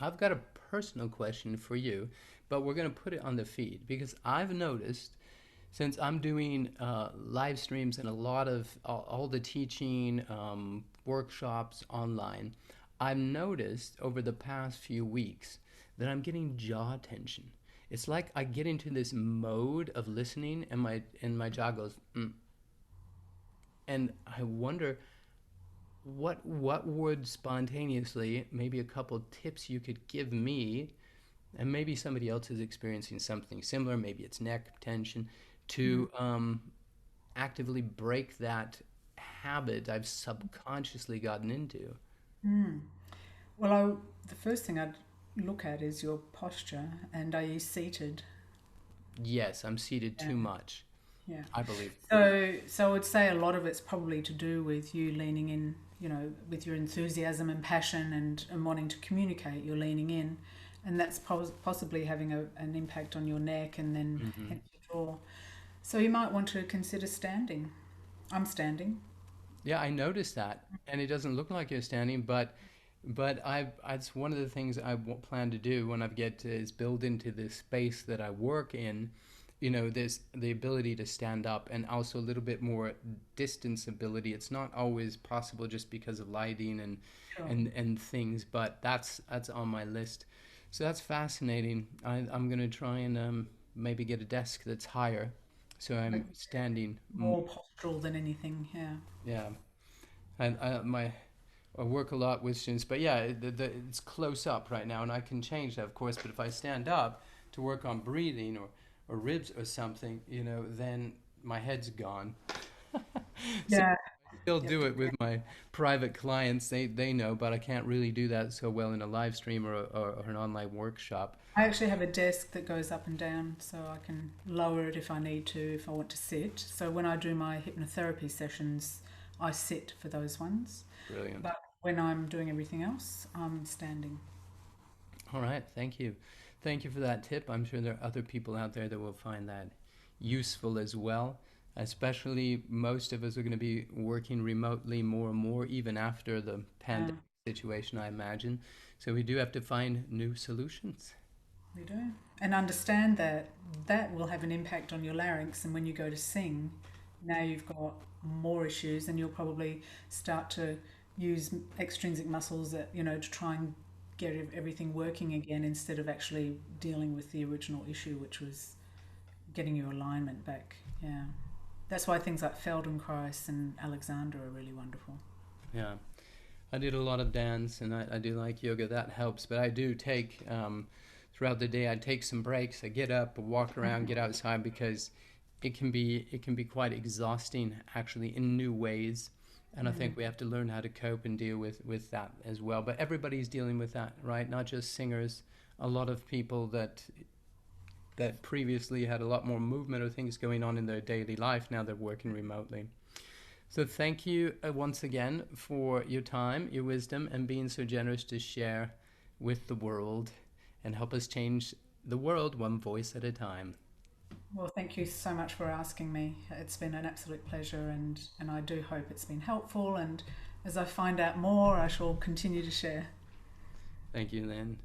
I've got a personal question for you, but we're going to put it on the feed because I've noticed since I'm doing live streams and a lot of all the teaching workshops online, I've noticed over the past few weeks that I'm getting jaw tension. It's like I get into this mode of listening, and my jaw goes, and I wonder what would spontaneously, maybe a couple tips you could give me, and maybe somebody else is experiencing something similar, maybe it's neck tension, Mm. to actively break that habit I've subconsciously gotten into. Mm. Well, the first thing I'd look at is your posture, and are you seated? Yes, I'm seated Yeah, too much, yeah. I believe. So I would say a lot of it's probably to do with you leaning in, with your enthusiasm and passion and wanting to communicate. You're leaning in, and that's possibly having an impact on your neck and then Hmm. hence your jaw. So you might want to consider standing. I'm standing. Yeah, I noticed that, and it doesn't look like you're standing, but it's one of the things plan to do when I get to is build into the space that I work in. There's the ability to stand up and also a little bit more distance ability. It's not always possible just because of lighting and Sure. and things, but that's on my list. So that's fascinating. I'm gonna try and maybe get a desk that's higher, so I'm Like standing. more postural than anything. Yeah. Yeah, and I work a lot with students, but yeah, it's close up right now, and I can change that, of course. But if I stand up to work on breathing or ribs or something, then my head's gone. So Yeah. I still Yep. do it with my private clients. They know, but I can't really do that so well in a live stream or an online workshop. I actually have a desk that goes up and down, so I can lower it if I need to, if I want to sit. So when I do my hypnotherapy sessions, I sit for those ones. Brilliant. But when I'm doing everything else, I'm standing. All right, thank you. Thank you for that tip. I'm sure there are other people out there that will find that useful as well. Especially most of us are going to be working remotely more and more, even after the Yeah, pandemic situation, I imagine. So we do have to find new solutions. we do. And understand that that will have an impact on your larynx. And when you go to sing, now you've got more issues, and you'll probably start to use extrinsic muscles that, to try and get everything working again instead of actually dealing with the original issue, which was getting your alignment back. Yeah. That's why things like Feldenkrais and Alexander are really wonderful. Yeah. I did a lot of dance and I do like yoga. That helps. But I do take, throughout the day, I take some breaks. I get up, walk around, get outside because it can be quite exhausting actually in new ways. And I Mm. think we have to learn how to cope and deal with that as well. But everybody's dealing with that, right? Not just singers. A lot of people that previously had a lot more movement or things going on in their daily life, now they're working remotely. So thank you once again for your time, your wisdom, and being so generous to share with the world and help us change the world one voice at a time. Well, thank you so much for asking me. It's been an absolute pleasure, and I do hope it's been helpful. And as I find out more, I shall continue to share. Thank you, Lynn.